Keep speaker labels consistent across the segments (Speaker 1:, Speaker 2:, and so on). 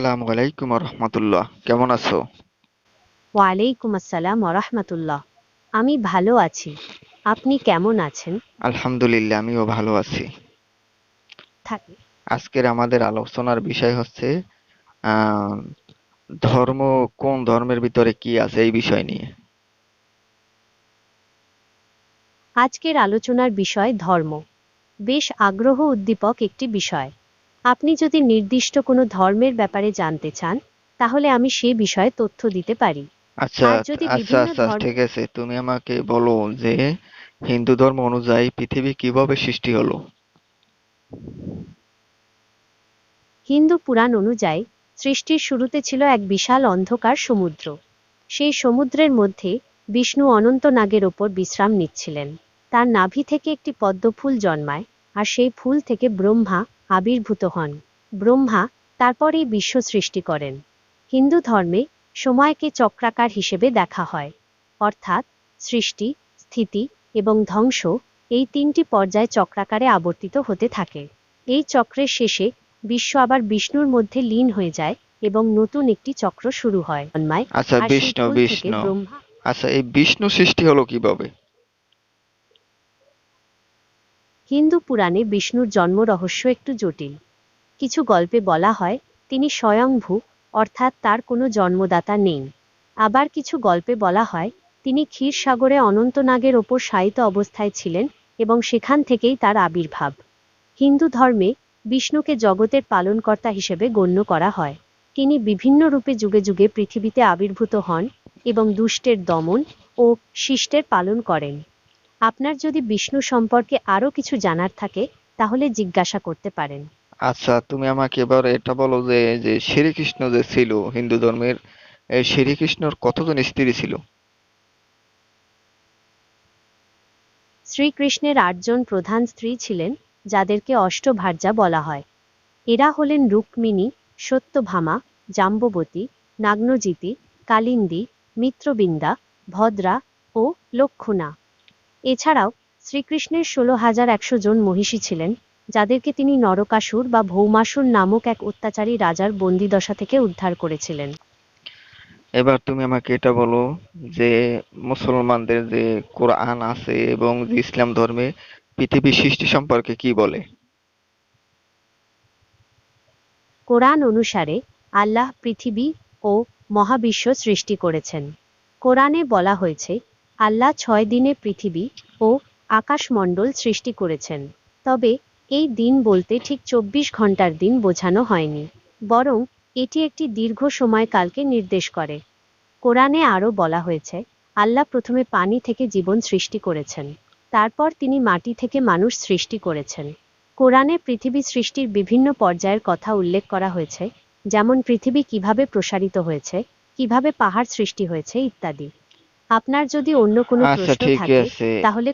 Speaker 1: আসসালামু আলাইকুম রহমতুল্লাহ, কেমন আছো?
Speaker 2: ওয়ালাইকুম আসসালাম ওরহমতুল্লাহ। আমি ভালো আছি। আপনি কেমন আছেন?
Speaker 1: আলহামদুলিল্লাহ, আমিও ভালো আছি।
Speaker 2: থাকে
Speaker 1: আজকের আমাদের আলোচনার বিষয় হচ্ছে আহ ধর্ম, কোন ধর্মের ভিতরে কি আছে এই বিষয় নিয়ে।
Speaker 2: আজকের আলোচনার বিষয় ধর্ম। বেশ আগ্রহ উদ্দীপক একটি বিষয়। আপনি যদি নির্দিষ্ট কোনো ধর্মের ব্যাপারে জানতে চান, তাহলে আমি সে বিষয়ে তথ্য দিতে পারি।
Speaker 1: আচ্ছা
Speaker 2: আর যদি
Speaker 1: আচ্ছা
Speaker 2: বিভিন্ন
Speaker 1: আচ্ছা,
Speaker 2: ধর্ম
Speaker 1: ঠিক আছে, তুমি আমাকে বলো যে হিন্দু ধর্ম অনুযায়ী পৃথিবী কিভাবে সৃষ্টি হলো।
Speaker 2: হিন্দু পুরাণ অনুযায়ী সৃষ্টির শুরুতে ছিল এক বিশাল অন্ধকার সমুদ্র। সেই সমুদ্রের মধ্যে বিষ্ণু অনন্ত নাগের ওপর বিশ্রাম নিচ্ছিলেন। তার নাভি থেকে একটি পদ্মফুল জন্মায়, আর সেই ফুল থেকে ব্রহ্মা আবির্ভূত হন। ব্রহ্মা তারপর এই বিশ্ব সৃষ্টি করেন। হিন্দু ধর্মে সময়কে চক্রাকার হিসেবে দেখা হয়, অর্থাৎ সৃষ্টি, স্থিতি এবং ধ্বংস, এই তিনটি পর্যায় চক্রাকারে আবর্তিত হতে থাকে। এই চক্রের শেষে বিশ্ব আবার বিষ্ণুর মধ্যে লীন হয়ে যায় এবং নতুন একটি চক্র শুরু হয় জন্মায়।
Speaker 1: আচ্ছা,
Speaker 2: আর সেই
Speaker 1: বিষ্ণু
Speaker 2: ফুল থেকে
Speaker 1: বিষ্ণু
Speaker 2: ব্রহ্মা।
Speaker 1: আচ্ছা, এই বিষ্ণু সৃষ্টি হলো কিভাবে?
Speaker 2: হিন্দু পুরাণে বিষ্ণুর জন্ম রহস্য একটু জটিল। কিছু গল্পে বলা হয় তিনি স্বয়ংভূ, অর্থাৎ তার কোনো জন্মদাতা নেই। আবার কিছু গল্পে বলা হয় তিনি ক্ষীরসাগরে অনন্তনাগের ওপর শায়িত অবস্থায় ছিলেন এবং সেখান থেকেই তার আবির্ভাব। হিন্দু ধর্মে বিষ্ণুকে জগতের পালনকর্তা হিসেবে গণ্য করা হয়। তিনি বিভিন্ন রূপে যুগে যুগে পৃথিবীতে আবির্ভূত হন এবং দুষ্টের দমন ও শিষ্টের পালন করেন। আপনার যদি বিষ্ণু সম্পর্কে আরও কিছু জানার থাকে, তাহলে জিজ্ঞাসা করতে পারেন।
Speaker 1: আচ্ছা, তুমি আমাকে এবার এটা বলো যে যে শ্রীকৃষ্ণ যে ছিল হিন্দু ধর্মের, এই শ্রীকৃষ্ণর কতজন স্ত্রী ছিল?
Speaker 2: শ্রীকৃষ্ণের ৮জন প্রধান স্ত্রী ছিলেন, যাদেরকে অষ্টভার্যা বলা হয়। এরা হলেন রুক্মিণী, সত্যভামা, জাম্ববতী, নাগ্নজিতি, কালিন্দী, মিত্রবিন্দা, ভদ্রা ও লক্ষণা। এছাড়াও শ্রীকৃষ্ণের ১৬,১০০ জন মহিষী ছিলেন, যাদেরকে তিনি নরকাসুর বা ভৌমাসুর নামক এক অত্যাচারী রাজার বন্দিদশা থেকে উদ্ধার করেছিলেন।
Speaker 1: এবার তুমি আমাকে এটা বলো যে মুসলমানদের যে কোরআন আছে এবং যে ইসলাম ধর্মে পৃথিবীর সৃষ্টি সম্পর্কে কি বলে?
Speaker 2: কোরআন অনুসারে আল্লাহ পৃথিবী ও মহাবিশ্ব সৃষ্টি করেছেন। কোরআনে বলা হয়েছে আল্লাহ ৬ দিনে পৃথিবী ও আকাশমণ্ডল সৃষ্টি করেছেন। তবে এই দিন বলতে ঠিক ২৪ ঘন্টার দিন বোঝানো হয়নি, বরং এটি একটি দীর্ঘ সময়কালকে নির্দেশ করে। কোরআনে আরও বলা হয়েছে আল্লাহ প্রথমে পানি থেকে জীবন সৃষ্টি করেছেন, তারপর তিনি মাটি থেকে মানুষ সৃষ্টি করেছেন। কোরআনে পৃথিবী সৃষ্টির বিভিন্ন পর্যায়ের কথা উল্লেখ করা হয়েছে, যেমন পৃথিবী কিভাবে প্রসারিত হয়েছে, কিভাবে পাহাড় সৃষ্টি হয়েছে ইত্যাদি। আপনার যদি অন্য কোনো
Speaker 1: আচ্ছা
Speaker 2: প্রশ্ন
Speaker 1: ঠিক
Speaker 2: থাকে,
Speaker 1: আছে,
Speaker 2: তাহলে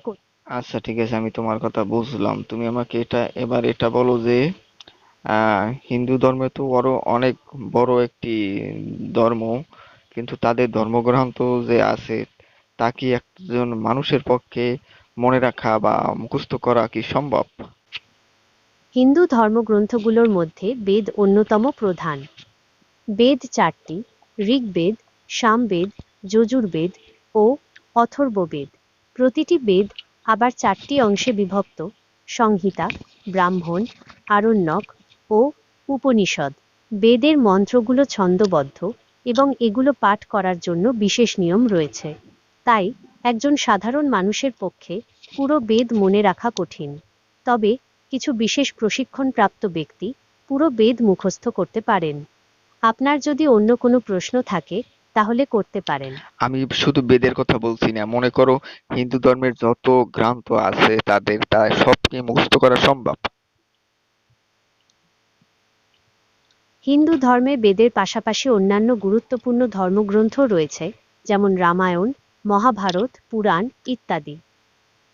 Speaker 1: আচ্ছা ঠিক আছে, আমি তোমার কথা বুঝলাম। তুমি আমাকে এবার এটা বলো যে হিন্দু ধর্মে তো আরো অনেক বড় একটি ধর্ম, কিন্তু তাদের ধর্মগ্রন্থ যে আছে তা কি একজন মানুষের পক্ষে মনে রাখা বা মুখস্থ করা কি সম্ভব?
Speaker 2: হিন্দু ধর্মগ্রন্থগুলোর মধ্যে বেদ অন্যতম প্রধান। বেদ ৪টি: ঋগ্বেদ, সামবেদ, যজুর্বেদ ও অথর্ববেদ। প্রতিটি বেদ আবার ৪টি অংশে বিভক্ত: সংহিতা, ব্রাহ্মণ, আরণ্যক ও উপনিষদ। বেদের মন্ত্রগুলো ছন্দবদ্ধ এবং এগুলো পাঠ করার জন্য বিশেষ নিয়ম রয়েছে। তাই একজন সাধারণ মানুষের পক্ষে পুরো বেদ মনে রাখা কঠিন। তবে কিছু বিশেষ প্রশিক্ষণপ্রাপ্ত ব্যক্তি পুরো বেদ মুখস্থ করতে পারেন। আপনার যদি অন্য কোনো প্রশ্ন থাকে, তাহলে করতে পারেন।
Speaker 1: আমি শুধু বেদের কথা বলছি না, মনে করো হিন্দু ধর্মের যত গ্রন্থ আছে তাদের তা সব কি মুখস্থ করা সম্ভব?
Speaker 2: হিন্দু ধর্মে বেদের পাশাপাশি অন্যান্য গুরুত্বপূর্ণ ধর্মগ্রন্থ রয়েছে, যেমন রামায়ণ, মহাভারত, পুরাণ ইত্যাদি।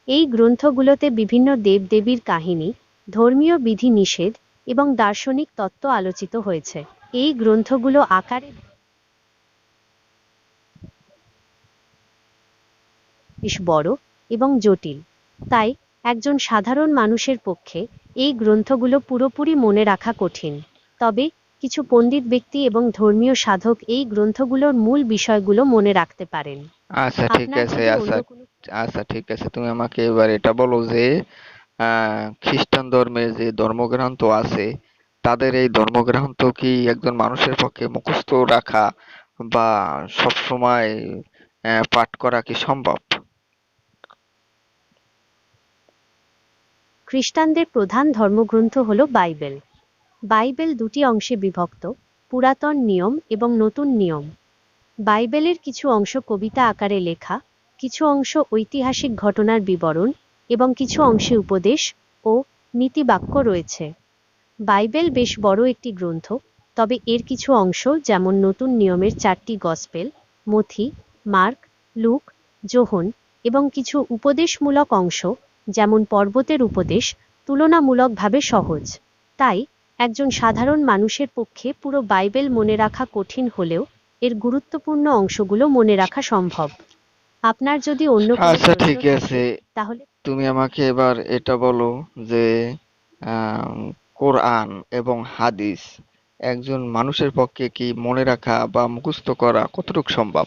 Speaker 2: এই গ্রন্থগুলোতে বিভিন্ন দেবদেবীর কাহিনী, ধর্মীয় বিধি-নিষেধ এবং দার্শনিক তত্ত্ব আলোচিত হয়েছে। এই গ্রন্থগুলো আকারে বেশ বড় এবং জটিল। তাই একজন সাধারণ মানুষের পক্ষে এই গ্রন্থগুলো পুরোপুরি মনে রাখা কঠিন। তবে কিছু পণ্ডিত ব্যক্তি এবং ধর্মীয় সাধক এই গ্রন্থগুলোর মূল বিষয়গুলো মনে রাখতে পারেন।
Speaker 1: আচ্ছা ঠিক
Speaker 2: আপনার
Speaker 1: আছে,
Speaker 2: যদি
Speaker 1: আচ্ছা
Speaker 2: অন্য কোনো
Speaker 1: আচ্ছা ঠিক আছে, তুমি আমাকে এবার এটা বলো যে খ্রিস্টান ধর্মের যে ধর্মগ্রন্থ আছে, তাদের এই ধর্মগ্রন্থ কি একজন মানুষের পক্ষে মুখস্থ রাখা বা সব সময় পাঠ করা কি সম্ভব?
Speaker 2: খ্রিস্টানদের প্রধান ধর্মগ্রন্থ হল বাইবেল। বাইবেল দুটি অংশে বিভক্ত, পুরাতন নিয়ম এবং নতুন নিয়ম। বাইবেলের কিছু অংশ কবিতা আকারে লেখা, কিছু অংশ ঐতিহাসিক ঘটনার বিবরণ এবং কিছু অংশে উপদেশ ও নীতিবাক্য রয়েছে। বাইবেল বেশ বড় একটি গ্রন্থ, তবে এর কিছু অংশ যেমন নতুন নিয়মের 4টি গসপেল, মথি, মার্ক, লুক, যোহন এবং কিছু উপদেশমূলক অংশ যেমন পর্বতের উপদেশ তুলনামূলকভাবে সহজ। তাই একজন সাধারণ মানুষের পক্ষে পুরো বাইবেল মনে রাখা কঠিন হলেও এর গুরুত্বপূর্ণ অংশগুলো মনে রাখা সম্ভব। আপনার যদি অন্য কোনো
Speaker 1: আচ্ছা
Speaker 2: প্রশ্ন
Speaker 1: ঠিক
Speaker 2: থাকে
Speaker 1: আছে,
Speaker 2: তাহলে
Speaker 1: তুমি আমাকে এবার এটা বলো যে আম, কোরআন এবং হাদিস একজন মানুষের পক্ষে কি মনে রাখা বা মুখস্থ করা কতটুকু সম্ভব?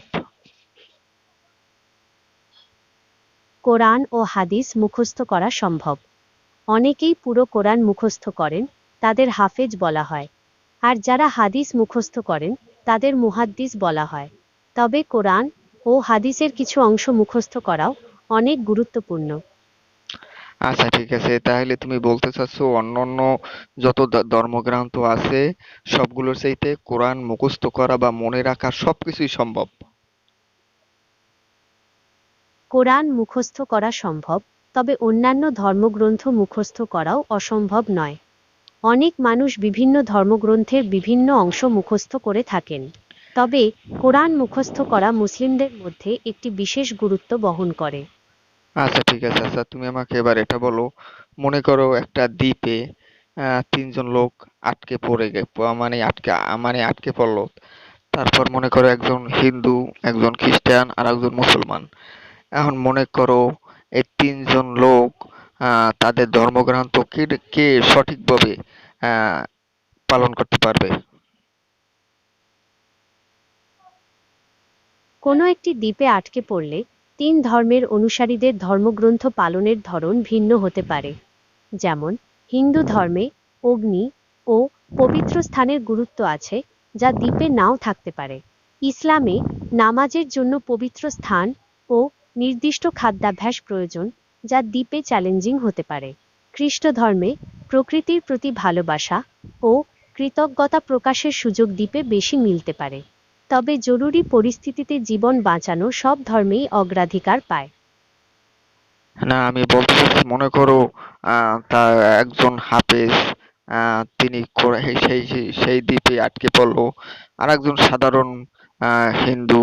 Speaker 2: কোরআন ও হাদিস মুখস্থ করা সম্ভব। অনেকেই পুরো কোরআন মুখস্থ করেন, তাদের হাফেজ বলা হয়। আর যারা হাদিস মুখস্থ করেন তাদের মুহাদ্দিস বলা হয়। তবে কোরআন ও হাদিসের কিছু অংশ মুখস্থ করাও অনেক গুরুত্বপূর্ণ।
Speaker 1: আচ্ছা ঠিক আছে, তাহলে তুমি বলতে চাচ্ছো অন্যান্য যত ধর্মগ্রন্থ আছে সবগুলোর চাইতে কোরআন মুখস্থ করা বা মনে রাখা সবকিছুই সম্ভব।
Speaker 2: কোরআন মুখস্থ করা সম্ভব, তবে অন্যান্য ধর্মগ্রন্থ মুখস্থ করাও অসম্ভব নয়। অনেক মানুষ বিভিন্ন ধর্মগ্রন্থের বিভিন্ন অংশ মুখস্থ করে থাকেন। তবে কোরআন মুখস্থ করা মুসলিমদের মধ্যে একটি বিশেষ গুরুত্ব বহন করে।
Speaker 1: আচ্ছা ঠিক আছে, আচ্ছা তুমি আমাকে এবার এটা বলো, মনে করো একটা দ্বীপে তিনজন লোক আটকে পড়ে গে মানে আটকে পড়লো। তারপর মনে করো একজন হিন্দু, একজন খ্রিস্টান আর একজন মুসলমান। এখন মনে করো এই তিনজন লোক তাদের ধর্মগ্রন্থ কে কে সঠিকভাবে আহ পালন করতে পারবে?
Speaker 2: কোনো একটি দ্বীপে আটকে পড়লে তিন ধর্মের অনুসারীদের ধর্মগ্রন্থ পালনের ধরন ভিন্ন হতে পারে। যেমন হিন্দু ধর্মে অগ্নি ও পবিত্র স্থানের গুরুত্ব আছে, যা দ্বীপে নাও থাকতে পারে। ইসলামে নামাজের জন্য পবিত্র স্থান ও নির্দিষ্ট খাদ্যাভ্যাস প্রয়োজন, যা দ্বীপে চ্যালেঞ্জিং হতে পারে। খ্রিস্ট ধর্মে প্রকৃতির প্রতি ভালোবাসা ও কৃতজ্ঞতা প্রকাশের সুযোগ দ্বীপে বেশি মিলতে পারে। তবে জরুরি পরিস্থিতিতে জীবন বাঁচানো সব ধর্মেই অগ্রাধিকার পায়।
Speaker 1: না, আমি বলতে চাচ্ছি মনে করো তা একজন হাফেজ তিনি সেই দ্বীপে আটকে পড়লো, আর একজন সাধারণ হিন্দু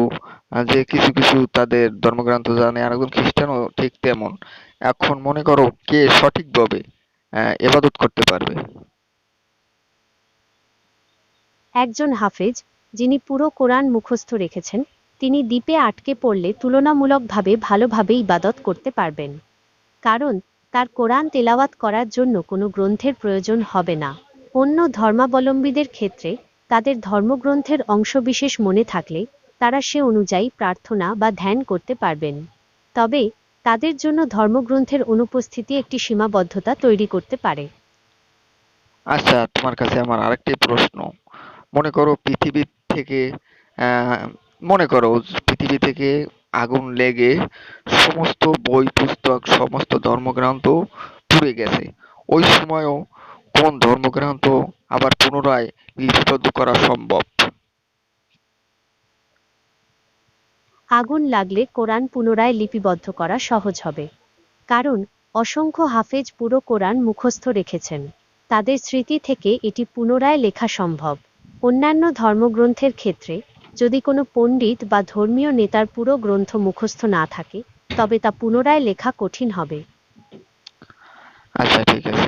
Speaker 1: যে কিছু কিছু তাদের ধর্মগ্রন্থ জানে, আর একজন খ্রিস্টানও ঠিক তেমন। এখন মনে করো কে সঠিকভাবে ইবাদত করতে পারবে?
Speaker 2: একজন হাফেজ, যিনি পুরো কোরআন মুখস্থ রেখেছেন, তিনি দ্বীপে আটকে পড়লে তুলনামূলকভাবে ভালোভাবে ইবাদত করতে পারবেন। কারণ তার কোরআন তেলাওয়াত করার জন্য কোনো গ্রন্থের প্রয়োজন হবে না। অন্য ধর্মাবলম্বীদের ক্ষেত্রে তাদের ধর্মগ্রন্থের অংশবিশেষ মনে থাকলে তারা সে অনুযায়ী প্রার্থনা বা ধ্যান করতে পারবেন। তবে তাদের জন্য ধর্মগ্রন্থের অনুপস্থিতি একটি সীমাবদ্ধতা তৈরি করতে পারে।
Speaker 1: আচ্ছা, তোমার কাছে আমার আরেকটি প্রশ্ন। মনে করো পৃথিবী থেকে আহ, মনে করো পৃথিবী থেকে আগুন লেগে সমস্ত বই পুস্তক সমস্ত ধর্মগ্রন্থ পুড়ে গেছে, ওই সময়ও কোন ধর্মগ্রন্থ আবার পুনরায় লিপিবদ্ধ করা সম্ভব?
Speaker 2: আগুন লাগলে কোরআন পুনরায় লিপিবদ্ধ করা সহজ হবে। কারণ অসংখ্য হাফেজ পুরো কোরআন মুখস্থ রেখেছেন। তাদের স্মৃতি থেকে এটি পুনরায় লেখা সম্ভব। অন্যান্য ধর্মগ্রন্থের ক্ষেত্রে যদি কোনো পণ্ডিত বা ধর্মীয় নেতার পুরো গ্রন্থ মুখস্থ না থাকে, তবে তা পুনরায় লেখা কঠিন হবে।
Speaker 1: আচ্ছা ঠিক আছে।